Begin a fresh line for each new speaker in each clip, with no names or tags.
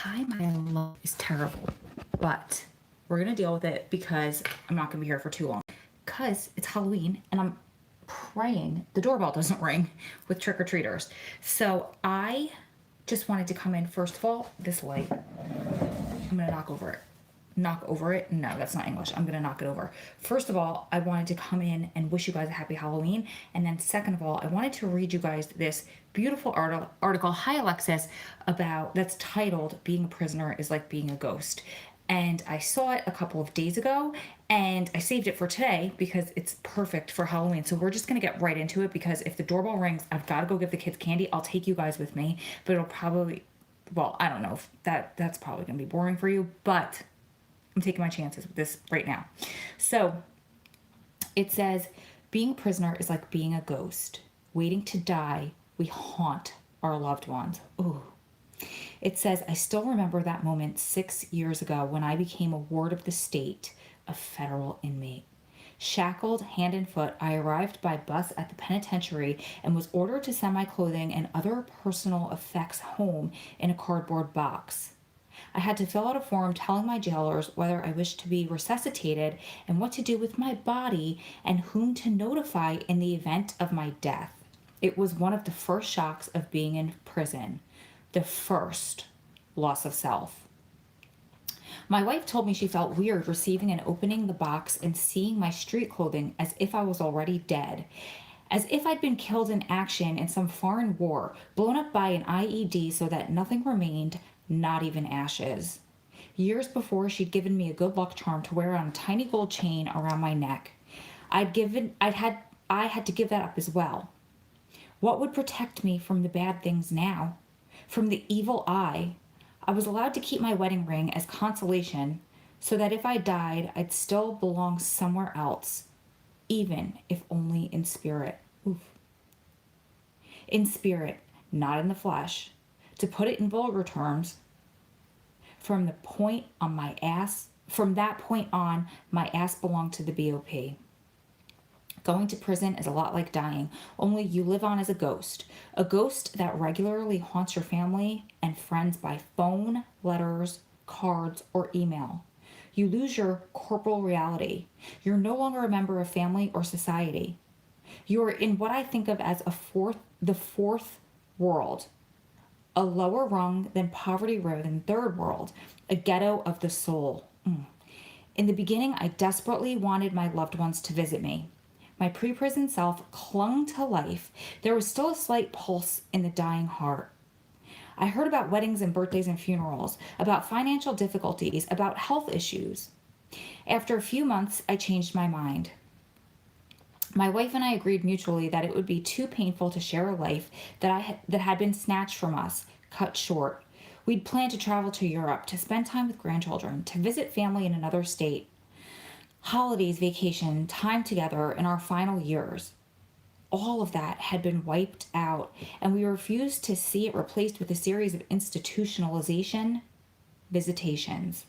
time I love is terrible, but we're gonna deal with it because I'm not gonna be here for too long. Because it's Halloween and I'm praying the doorbell doesn't ring with trick-or-treaters. So I just wanted to come in. First of all, this light, I'm gonna knock over it. Knock over it? No, that's not English. I'm gonna knock it over. First of all, I wanted to come in and wish you guys a happy Halloween. And then second of all, I wanted to read you guys this beautiful article, hi Alexis, that's titled Being a Prisoner is Like Being a Ghost. And I saw it a couple of days ago and I saved it for today because it's perfect for Halloween. So we're just gonna get right into it because if the doorbell rings, I've gotta go give the kids candy. I'll take you guys with me, but it'll probably, well, I don't know if that's probably gonna be boring for you, but I'm taking my chances with this right now. So it says, being a prisoner is like being a ghost. Waiting to die, we haunt our loved ones. Ooh. It says, I still remember that moment 6 years ago when I became a ward of the state, a federal inmate. Shackled hand and foot, I arrived by bus at the penitentiary and was ordered to send my clothing and other personal effects home in a cardboard box. I had to fill out a form telling my jailers whether I wished to be resuscitated and what to do with my body and whom to notify in the event of my death. It was one of the first shocks of being in prison. The first loss of self. My wife told me she felt weird receiving and opening the box and seeing my street clothing as if I was already dead. As if I'd been killed in action in some foreign war, blown up by an IED so that nothing remained, not even ashes. Years before, she'd given me a good luck charm to wear on a tiny gold chain around my neck. I had to give that up as well. What would protect me from the bad things now? From the evil eye? I was allowed to keep my wedding ring as consolation so that if I died, I'd still belong somewhere else, even if only in spirit. Oof. In spirit, not in the flesh. To put it in vulgar terms, from that point on, my ass belonged to the BOP. Going to prison is a lot like dying, only you live on as a ghost that regularly haunts your family and friends by phone, letters, cards, or email. You lose your corporal reality. You're no longer a member of family or society. You are in what I think of as the fourth world, a lower rung than poverty-ridden third world, a ghetto of the soul. In the beginning, I desperately wanted my loved ones to visit me. My pre-prison self clung to life. There was still a slight pulse in the dying heart. I heard about weddings and birthdays and funerals, about financial difficulties, about health issues. After a few months, I changed my mind. My wife and I agreed mutually that it would be too painful to share a life that had been snatched from us, cut short. We'd planned to travel to Europe, to spend time with grandchildren, to visit family in another state. Holidays, vacation, time together in our final years. All of that had been wiped out, and we refused to see it replaced with a series of institutionalization visitations.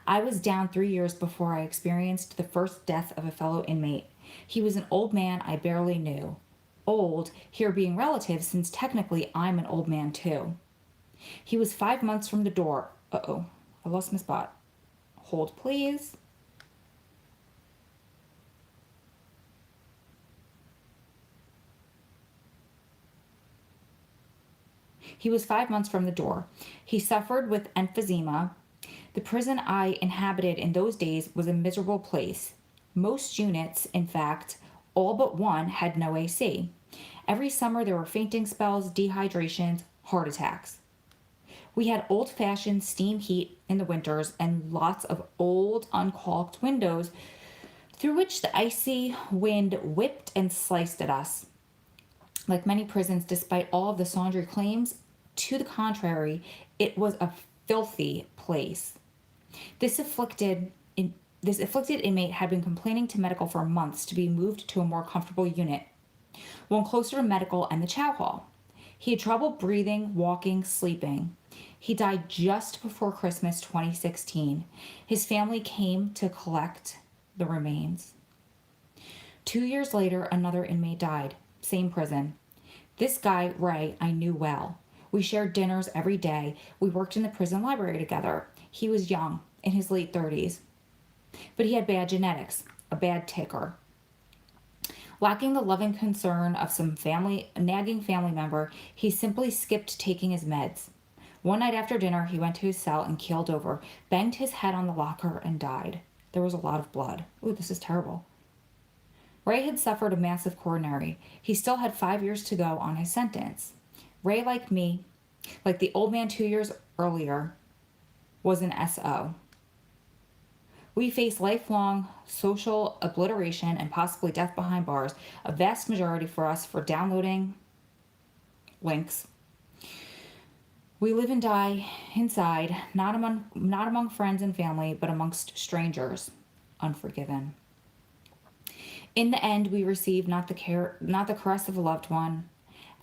I was down 3 years before I experienced the first death of a fellow inmate. He was an old man I barely knew. Old, here being relative, since technically I'm an old man too. He was 5 months from the door. Uh-oh, I lost my spot. Hold, please. He was 5 months from the door. He suffered with emphysema. The prison I inhabited in those days was a miserable place. Most units, in fact, all but one, had no AC. Every summer there were fainting spells, dehydrations, heart attacks. We had old-fashioned steam heat in the winters and lots of old, uncaulked windows through which the icy wind whipped and sliced at us. Like many prisons, despite all of the sundry claims, to the contrary, it was a filthy place. This afflicted inmate had been complaining to medical for months to be moved to a more comfortable unit, one closer to medical and the chow hall. He had trouble breathing, walking, sleeping. He died just before Christmas 2016. His family came to collect the remains. 2 years later, another inmate died. Same prison. This guy, Ray, I knew well. We shared dinners every day. We worked in the prison library together. He was young, in his late 30s, but he had bad genetics, a bad ticker. Lacking the loving concern of some nagging family member, he simply skipped taking his meds. One night after dinner, he went to his cell and keeled over, banged his head on the locker, and died. There was a lot of blood. Ooh, this is terrible. Ray had suffered a massive coronary. He still had 5 years to go on his sentence. Ray, like me, like the old man 2 years earlier, was an SO. We face lifelong social obliteration and possibly death behind bars, a vast majority for us for downloading links. We live and die inside, not among friends and family, but amongst strangers, unforgiven. In the end, we receive not the caress of a loved one,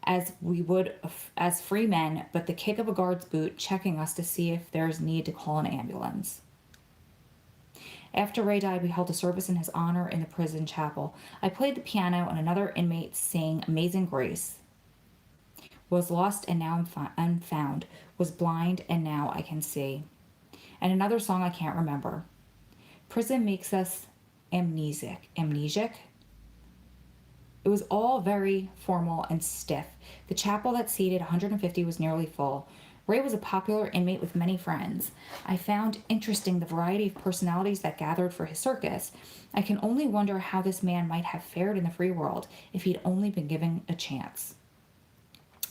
as we would as free men, but the kick of a guard's boot checking us to see if there's need to call an ambulance. After Ray died, we held a service in his honor in the prison chapel. I played the piano and another inmate sang Amazing Grace. Was lost and now I'm found. Was blind and now I can see. And another song I can't remember. Prison makes us amnesic. It was all very formal and stiff. The chapel that seated 150 was nearly full. Ray was a popular inmate with many friends. I found interesting the variety of personalities that gathered for his circus. I can only wonder how this man might have fared in the free world if he'd only been given a chance.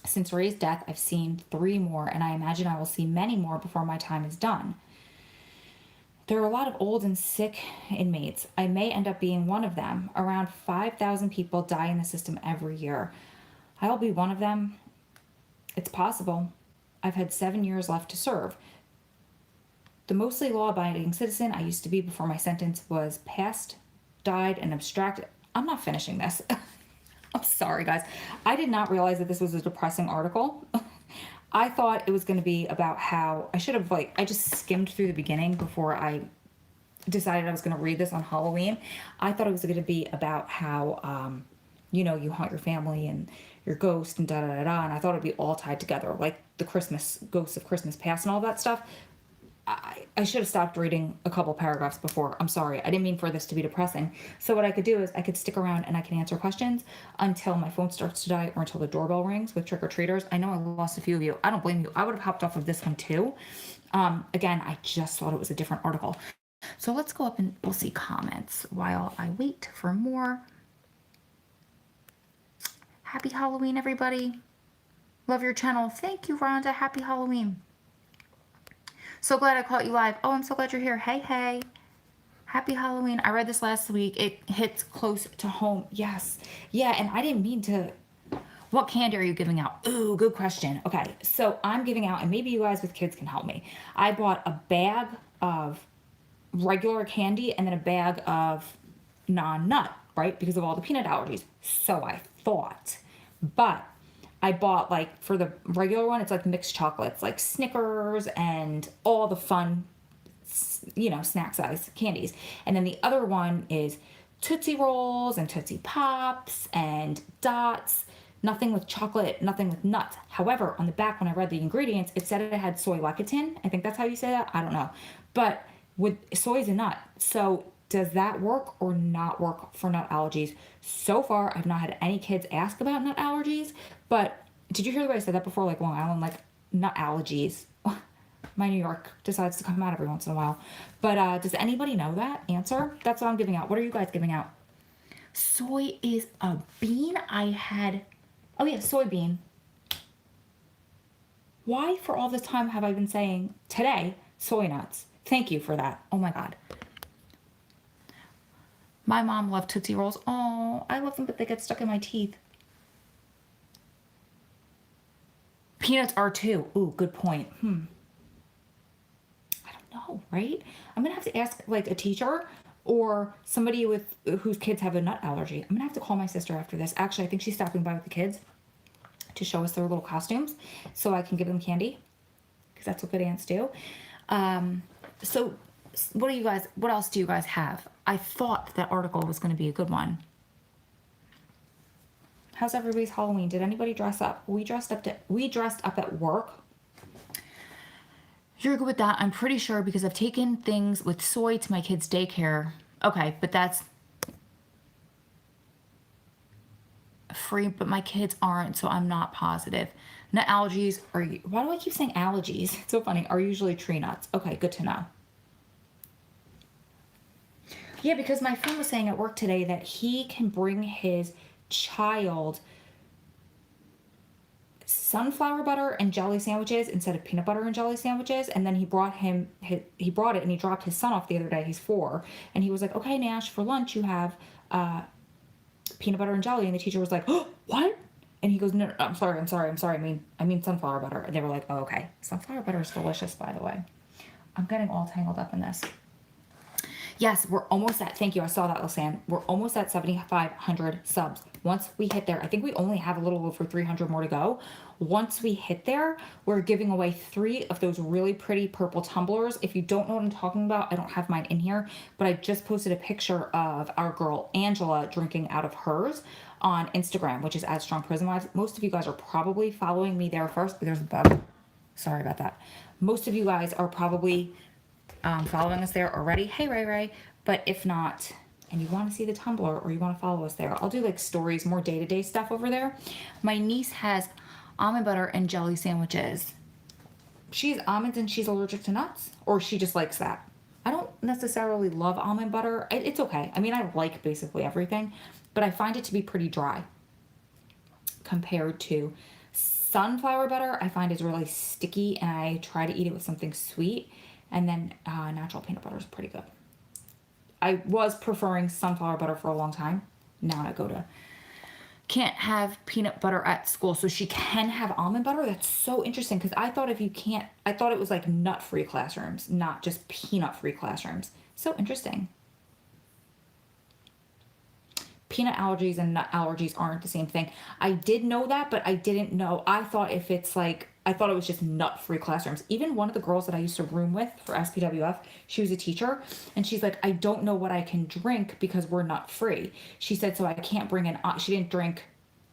Since Ray's death, I've seen 3 more, and I imagine I will see many more before my time is done. There are a lot of old and sick inmates. I may end up being one of them. Around 5,000 people die in the system every year. I'll be one of them. It's possible. I've had 7 years left to serve. The mostly law-abiding citizen I used to be before my sentence was passed, died, and abstracted. I'm not finishing this. I'm sorry, guys. I did not realize that this was a depressing article. I thought it was going to be about how I should have, I just skimmed through the beginning before I decided I was going to read this on Halloween. I thought it was going to be about how, you haunt your family and your ghost and da-da-da-da, and I thought it'd be all tied together, like the Christmas, ghosts of Christmas past and all that stuff. I should have stopped reading a couple paragraphs before. I'm sorry. I didn't mean for this to be depressing. So what I could do is I could stick around and I can answer questions until my phone starts to die or until the doorbell rings with trick-or-treaters. I know I lost a few of you. I don't blame you. I would have hopped off of this one too. Again, I just thought it was a different article. So let's go up and we'll see comments while I wait for more. Happy Halloween, everybody. Love your channel. Thank you, Rhonda. Happy Halloween. So glad I caught you live. Oh, I'm so glad you're here. Hey. Happy Halloween. I read this last week. It hits close to home. Yes. Yeah, and I didn't mean to... What candy are you giving out? Ooh, good question. Okay, so I'm giving out, and maybe you guys with kids can help me. I bought a bag of regular candy and then a bag of non-nut, right? Because of all the peanut allergies. So I thought. But I bought, for the regular one, it's mixed chocolates, like Snickers and all the fun, snack size candies. And then the other one is Tootsie Rolls and Tootsie Pops and Dots. Nothing with chocolate, nothing with nuts. However, on the back, when I read the ingredients, it said it had soy lecithin. I think that's how you say that. I don't know. But with soy is a nut. So does that work or not work for nut allergies? So far, I've not had any kids ask about nut allergies, but did you hear the way I said that before? Long Island, nut allergies. My New York decides to come out every once in a while. But does anybody know that answer? That's what I'm giving out. What are you guys giving out? Soy is a bean. Soybean. Why for all this time have I been saying today soy nuts? Thank you for that. Oh my God. My mom loved Tootsie Rolls. Oh, I love them, but they get stuck in my teeth. Peanuts are too. Ooh, good point. I don't know, right? I'm going to have to ask a teacher or somebody whose kids have a nut allergy. I'm going to have to call my sister after this. Actually, I think she's stopping by with the kids to show us their little costumes so I can give them candy because that's what good aunts do. So what else do you guys have? I thought that article was going to be a good one. How's everybody's Halloween? Did anybody dress up? We dressed up at work. You're good with that, I'm pretty sure, because I've taken things with soy to my kids' daycare. Okay, but that's free, but my kids aren't, so I'm not positive. Nut allergies are, why do I keep saying allergies? It's so funny. Are usually tree nuts. Okay, good to know. Yeah, because my friend was saying at work today that he can bring his child sunflower butter and jelly sandwiches instead of peanut butter and jelly sandwiches. And then he brought it and he dropped his son off the other day. He's 4. And he was like, okay, Nash, for lunch you have peanut butter and jelly. And the teacher was like, oh, what? And he goes, no, I'm sorry. I mean sunflower butter. And they were like, oh, okay. Sunflower butter is delicious, by the way. I'm getting all tangled up in this. Yes, we're almost at, thank you, I saw that, Lisanne. We're almost at 7,500 subs. Once we hit there, I think we only have a little over 300 more to go. Once we hit there, we're giving away 3 of those really pretty purple tumblers. If you don't know what I'm talking about, I don't have mine in here, but I just posted a picture of our girl Angela drinking out of hers on Instagram, which is at Strong Prison Lives. Most of you guys are probably following me there first. There's a bug. Sorry about that. Most of you guys are probably following us there already. Hey, Ray. But if not, and you want to see the Tumblr or you want to follow us there, I'll do like stories, more day-to-day stuff over there. My niece has almond butter and jelly sandwiches. She's almonds and she's allergic to nuts, or she just likes that. I don't necessarily love almond butter. It's okay. I mean, I like basically everything, but I find it to be pretty dry compared to sunflower butter. I find is really sticky, and I try to eat it with something sweet. And then natural peanut butter is pretty good. I was preferring sunflower butter for a long time. Now can't have peanut butter at school, so she can have almond butter. That's so interesting, because I thought I thought it was like nut-free classrooms, not just peanut-free classrooms. So interesting. Peanut allergies and nut allergies aren't the same thing. I did know that, but I didn't know. I thought it was just nut-free classrooms. Even one of the girls that I used to room with for SPWF, she was a teacher, and she's like, I don't know what I can drink because we're nut-free. She said, so I can't bring in, she didn't drink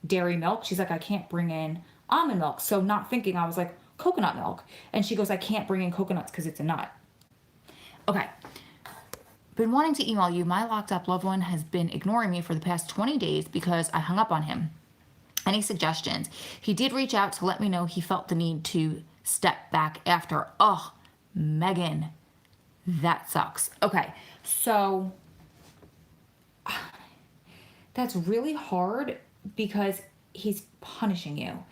dairy milk. She's like, I can't bring in almond milk. So not thinking, I was like, coconut milk. And she goes, I can't bring in coconuts because it's a nut. Okay. Been wanting to email you. My locked up loved one has been ignoring me for the past 20 days because I hung up on him. Any suggestions? He did reach out to let me know he felt the need to step back after. Oh, Megan, that sucks. Okay, so that's really hard because he's punishing you,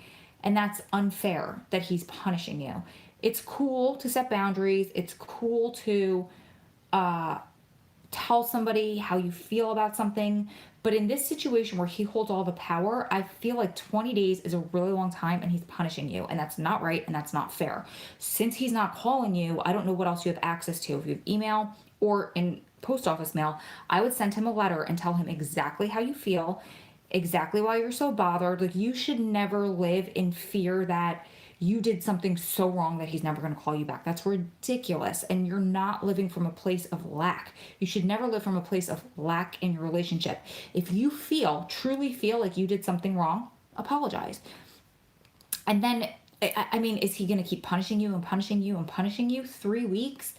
and that's unfair that he's punishing you. It's cool to set boundaries. It's cool to tell somebody how you feel about something. But in this situation where he holds all the power, I feel like 20 days is a really long time, and he's punishing you, and that's not right, and that's not fair. Since he's not calling you, I don't know what else you have access to. If you have email or in post office mail, I would send him a letter and tell him exactly how you feel, exactly why you're so bothered. Like, you should never live in fear that you did something so wrong that he's never going to call you back. That's ridiculous. And you're not living from a place of lack. You should never live from a place of lack in your relationship. If you truly feel like you did something wrong, apologize. And then, I mean, is he going to keep punishing you and punishing you and punishing you 3 weeks?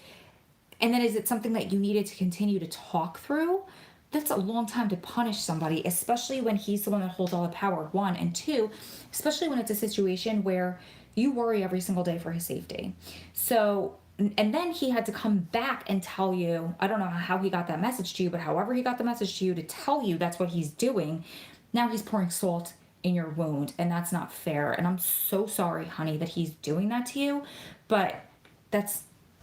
And then is it something that you needed to continue to talk through? That's a long time to punish somebody, especially when he's the one that holds all the power, 1. And 2, especially when it's a situation where you worry every single day for his safety. So, and then he had to come back and tell you, I don't know how he got that message to you, but however he got the message to you to tell you that's what he's doing, now he's pouring salt in your wound, and that's not fair. And I'm so sorry, honey, that he's doing that to you, but that's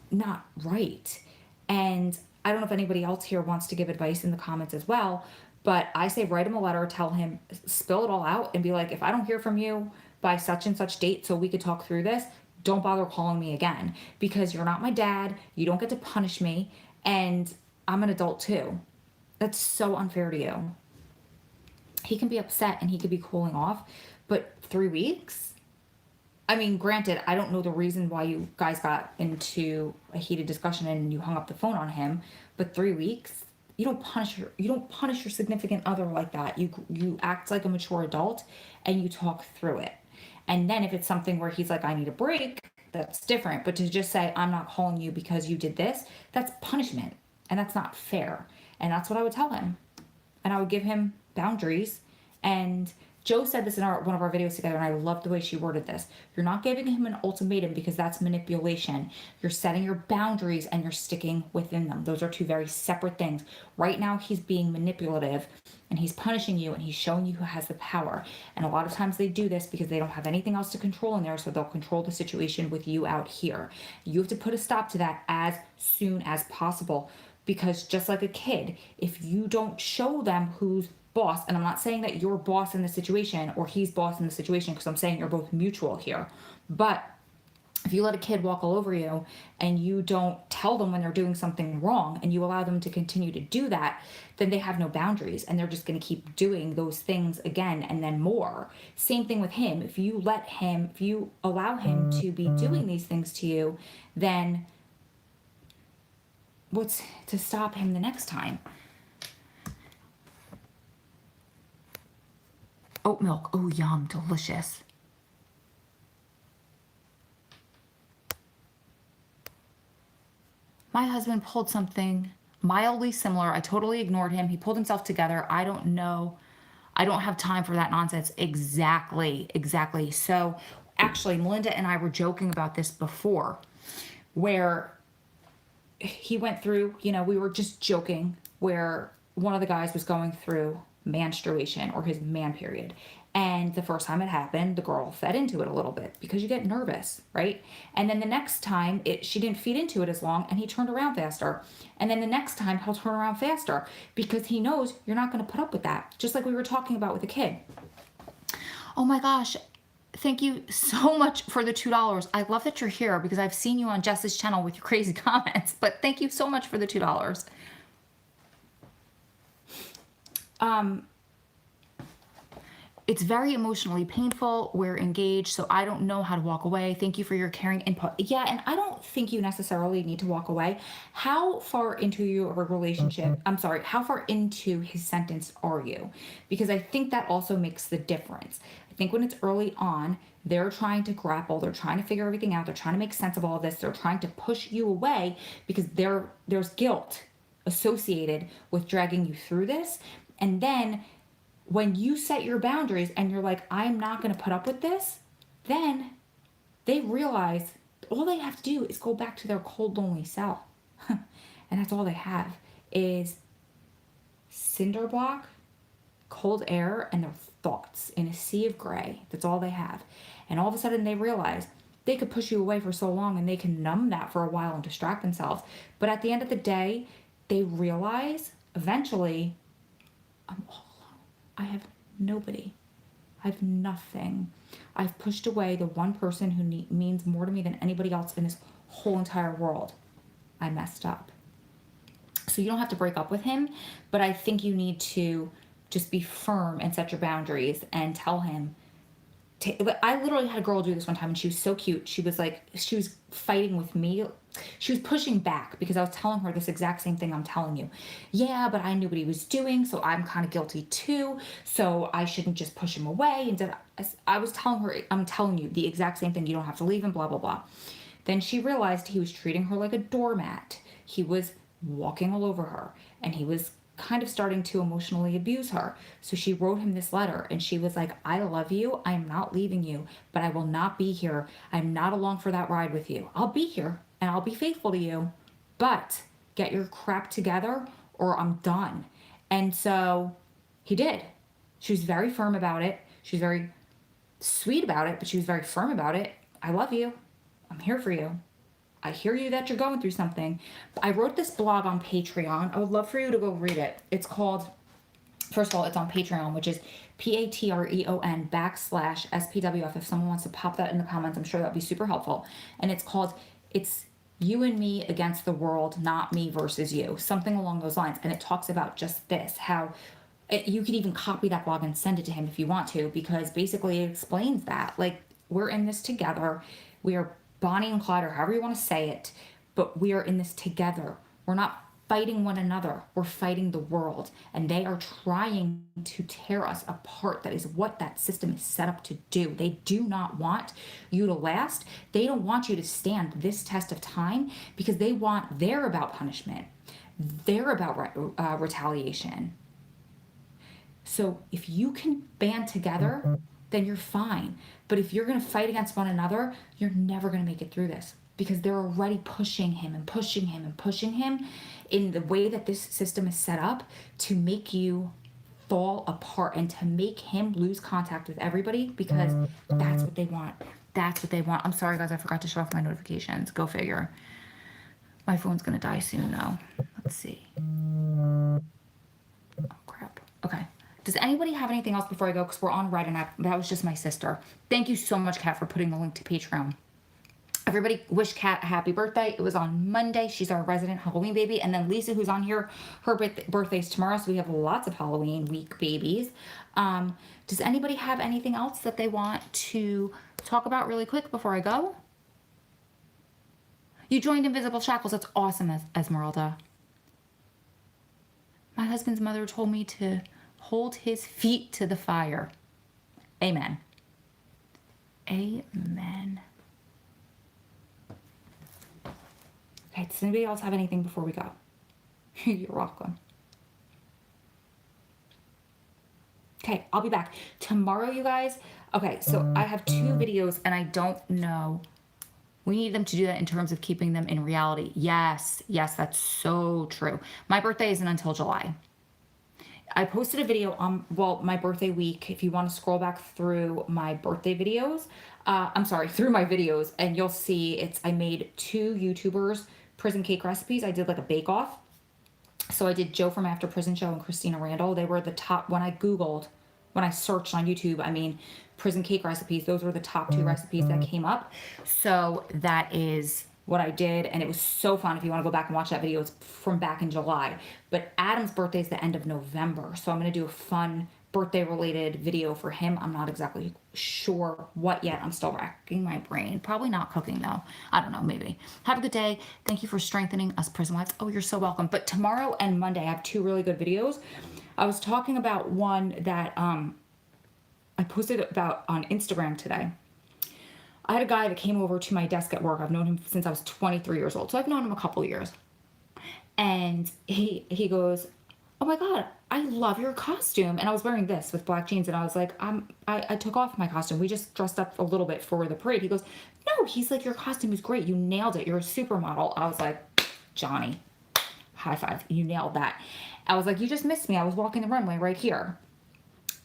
not right. And I don't know if anybody else here wants to give advice in the comments as well, but I say write him a letter, tell him, spill it all out, and be like, if I don't hear from you by such and such date so we could talk through this, don't bother calling me again, because you're not my dad, you don't get to punish me, and I'm an adult too. That's so unfair to you. He can be upset and he could be cooling off, but 3 weeks? I mean, granted, I don't know the reason why you guys got into a heated discussion and you hung up the phone on him, but 3 weeks? punish your significant other like that. You act like a mature adult and you talk through it. And then if it's something where he's like, I need a break, that's different. But to just say, I'm not calling you because you did this, that's punishment. And that's not fair. And that's what I would tell him. And I would give him boundaries. And Joe said this in one of our videos together, and I love the way she worded this. You're not giving him an ultimatum because that's manipulation. You're setting your boundaries and you're sticking within them. Those are two very separate things. Right now, he's being manipulative and he's punishing you and he's showing you who has the power. And a lot of times they do this because they don't have anything else to control in there, so they'll control the situation with you out here. You have to put a stop to that as soon as possible, because just like a kid, if you don't show them who's boss, and I'm not saying that you're boss in the situation or he's boss in the situation, because I'm saying you're both mutual here, but if you let a kid walk all over you and you don't tell them when they're doing something wrong and you allow them to continue to do that, then they have no boundaries and they're just going to keep doing those things again and then more. Same thing with him. If you allow him to be doing these things to you, then what's to stop him the next time? Oat milk. Oh, yum. Delicious. My husband pulled something mildly similar. I totally ignored him. He pulled himself together. I don't know. I don't have time for that nonsense. Exactly. So actually, Melinda and I were joking about this before, where he went through, we were just joking, where one of the guys was going through menstruation or his man period. And the first time it happened, the girl fed into it a little bit because you get nervous, right? And then the next time she didn't feed into it as long and he turned around faster. And then the next time he'll turn around faster because he knows you're not going to put up with that. Just like we were talking about with the kid. Oh my gosh. Thank you so much for the $2. I love that you're here because I've seen you on Jess's channel with your crazy comments, but thank you so much for the $2. It's very emotionally painful. We're engaged, so I don't know how to walk away. Thank you for your caring input. Yeah, and I don't think you necessarily need to walk away. How far into your relationship, how far into his sentence are you? Because I think that also makes the difference. I think when it's early on, they're trying to grapple, they're trying to figure everything out, they're trying to make sense of all of this, they're trying to push you away because there's guilt associated with dragging you through this. And then when you set your boundaries and you're like, I'm not going to put up with this, then they realize all they have to do is go back to their cold, lonely cell. And that's all they have is cinder block, cold air, and their thoughts in a sea of gray. That's all they have. And all of a sudden they realize they could push you away for so long and they can numb that for a while and distract themselves. But at the end of the day, they realize eventually, I'm all alone. I have nobody. I have nothing. I've pushed away the one person who means more to me than anybody else in this whole entire world. I messed up. So you don't have to break up with him, but I think you need to just be firm and set your boundaries and tell him. I literally had a girl do this one time and she was so cute. She was fighting with me. She was pushing back because I was telling her this exact same thing I'm telling you. Yeah, but I knew what he was doing, so I'm kind of guilty too. So I shouldn't just push him away. And I was telling her, I'm telling you the exact same thing. You don't have to leave him, blah, blah, blah. Then she realized he was treating her like a doormat. He was walking all over her and he was kind of starting to emotionally abuse her. So she wrote him this letter and she was like, I love you. I am not leaving you, but I will not be here. I'm not along for that ride with you. I'll be here and I'll be faithful to you, but get your crap together or I'm done. And so he did. She was very firm about it. She was very sweet about it, but she was very firm about it. I love you. I'm here for you. I hear you that you're going through something. I wrote this blog on Patreon. I would love for you to go read it. It's called, first of all, it's on Patreon, which is Patreon/SPWF. If someone wants to pop that in the comments, I'm sure that'd be super helpful. And it's called, it's You and Me Against the World, Not Me Versus You. Something along those lines. And it talks about just this, how you could even copy that blog and send it to him if you want to, because basically it explains that. Like, we're in this together. We are Bonnie and Clyde, or however you want to say it, but we are in this together. We're not fighting one another. We're fighting the world. And they are trying to tear us apart. That is what that system is set up to do. They do not want you to last. They don't want you to stand this test of time because they're about punishment. They're about retaliation. So if you can band together, then you're fine. But if you're going to fight against one another, you're never going to make it through this because they're already pushing him and pushing him and pushing him in the way that this system is set up to make you fall apart and to make him lose contact with everybody because that's what they want. That's what they want. I'm sorry, guys. I forgot to shut off my notifications. Go figure. My phone's going to die soon, though. Let's see. Oh, crap. Okay. Does anybody have anything else before I go? Because we're on Red, and that was just my sister. Thank you so much, Kat, for putting the link to Patreon. Everybody wish Kat a happy birthday. It was on Monday. She's our resident Halloween baby. And then Lisa, who's on here, her birthday's tomorrow. So we have lots of Halloween week babies. Does anybody have anything else that they want to talk about really quick before I go? You joined Invisible Shackles. That's awesome, Esmeralda. My husband's mother told me to hold his feet to the fire. Amen. Amen. Okay, does anybody else have anything before we go? You're welcome. Okay, I'll be back tomorrow, you guys. Okay, so I have 2 videos and I don't know. We need them to do that in terms of keeping them in reality. Yes, that's so true. My birthday isn't until July. I posted a video on, my birthday week. If you want to scroll back through my birthday videos, through my videos, and you'll see I made 2 YouTubers prison cake recipes. I did like a bake off. So I did Joe from After Prison Show and Christina Randall. They were the top, when I searched on YouTube, prison cake recipes, those were the top 2 recipes that came up. So that is what I did, and it was so fun. If you want to go back and watch that video, it's from back in July. But Adam's birthday is the end of November, so I'm going to do a fun birthday-related video for him. I'm not exactly sure what yet. I'm still racking my brain. Probably not cooking, though. I don't know, maybe. Have a good day. Thank you for strengthening us prison wives. Oh, you're so welcome. But tomorrow and Monday, I have 2 really good videos. I was talking about one that I posted about on Instagram today. I had a guy that came over to my desk at work. I've known him since I was 23 years old. So I've known him a couple years. And he goes, oh my God, I love your costume. And I was wearing this with black jeans. And I was like, I took off my costume. We just dressed up a little bit for the parade. He goes, no, he's like, your costume is great. You nailed it. You're a supermodel. I was like, Johnny, high five. You nailed that. I was like, you just missed me. I was walking the runway right here.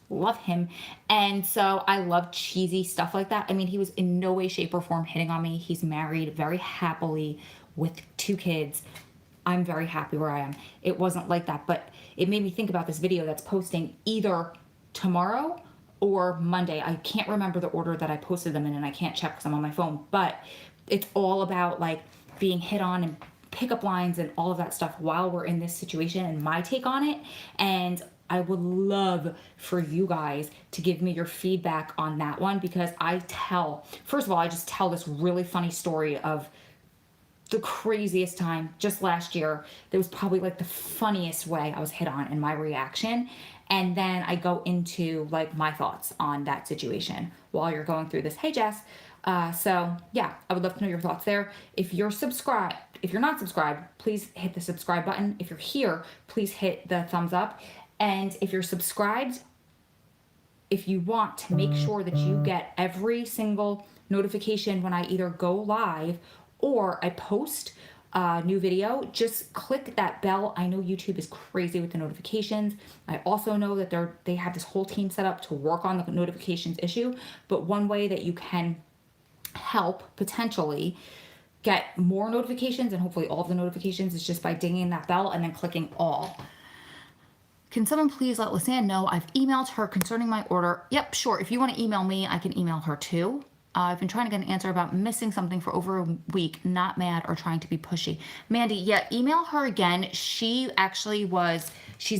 Love him. And so I love cheesy stuff like that. He was in no way, shape, or form hitting on me. He's married very happily with 2 kids. I'm very happy where I am. It wasn't like that, but it made me think about this video that's posting either tomorrow or Monday. I can't remember the order that I posted them in, and I can't check because I'm on my phone, but it's all about like being hit on and pickup lines and all of that stuff while we're in this situation and my take on it. And I would love for you guys to give me your feedback on that one, because first of all, I just tell this really funny story of the craziest time just last year. There was probably like the funniest way I was hit on and my reaction. And then I go into like my thoughts on that situation while you're going through this. Hey, Jess. So yeah, I would love to know your thoughts there. If you're not subscribed, please hit the subscribe button. If you're here, please hit the thumbs up. And if you're subscribed, if you want to make sure that you get every single notification when I either go live or I post a new video, just click that bell. I know YouTube is crazy with the notifications. I also know that they have this whole team set up to work on the notifications issue. But one way that you can help potentially get more notifications and hopefully all of the notifications is just by dinging that bell and then clicking all. Can someone please let Lisanne know I've emailed her concerning my order? Yep, sure. If you want to email me, I can email her too. I've been trying to get an answer about missing something for over a week, not mad or trying to be pushy. Mandy, yeah, email her again. She's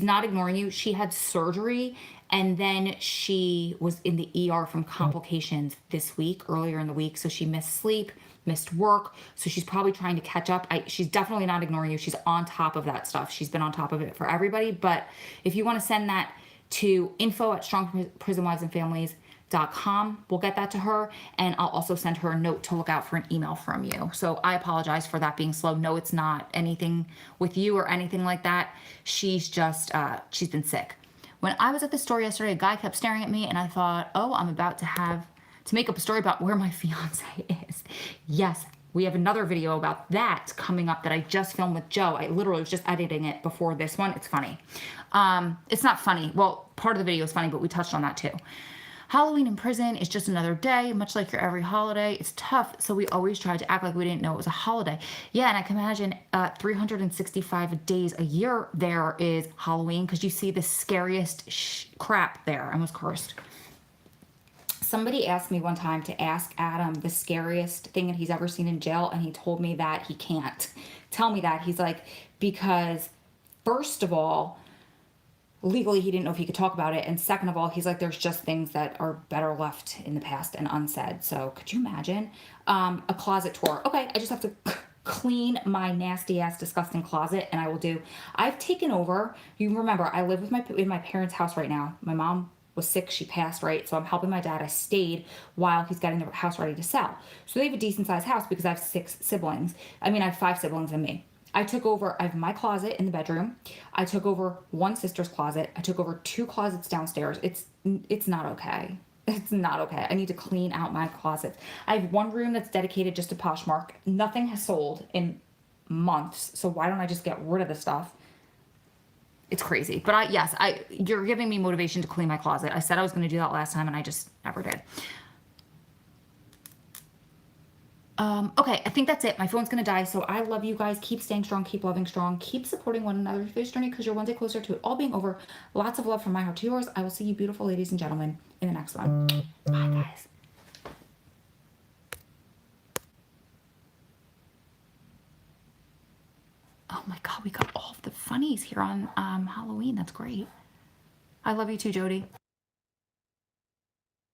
not ignoring you. She had surgery and then she was in the ER from complications this week, earlier in the week. So she missed sleep missed work. So she's probably trying to catch up. She's definitely not ignoring you. She's on top of that stuff. She's been on top of it for everybody. But if you want to send that to info@strongprisonwivesandfamilies.com, we'll get that to her. And I'll also send her a note to look out for an email from you. So I apologize for that being slow. No, it's not anything with you or anything like that. She's just, she's been sick. When I was at the store yesterday, a guy kept staring at me and I thought, oh, I'm about to make up a story about where my fiance is. Yes, we have another video about that coming up that I just filmed with Joe. I literally was just editing it before this one. It's funny. It's not funny. Well, part of the video is funny, but we touched on that too. Halloween in prison is just another day, much like your every holiday. It's tough, so we always try to act like we didn't know it was a holiday. Yeah, and I can imagine 365 days a year there is Halloween because you see the scariest crap there. I almost cursed. Somebody asked me one time to ask Adam the scariest thing that he's ever seen in jail, and he told me that he can't tell me that. He's like, because first of all, legally he didn't know if he could talk about it, and second of all, he's like, there's just things that are better left in the past and unsaid. So could you imagine a closet tour? Okay, I just have to clean my nasty ass disgusting closet, and I will do. I've taken over. You remember I live with in my parents' house right now. My mom was sick, she passed, right? So I'm helping my dad. I stayed while he's getting the house ready to sell. So they have a decent sized house because I have 6 siblings. I mean, I have 5 siblings and me. I took over, I have my closet in the bedroom. I took over one sister's closet. I took over 2 closets downstairs. It's not okay. It's not okay. I need to clean out my closets. I have one room that's dedicated just to Poshmark. Nothing has sold in months. So why don't I just get rid of the stuff? It's crazy. But you're giving me motivation to clean my closet. I said I was going to do that last time and I just never did. Okay, I think that's it. My phone's going to die. So I love you guys. Keep staying strong. Keep loving strong. Keep supporting one another through this journey because you're one day closer to it all being over. Lots of love from my heart to yours. I will see you beautiful ladies and gentlemen in the next one. Bye, guys. Oh my God, we got all of the funnies here on Halloween. That's great. I love you too, Jody.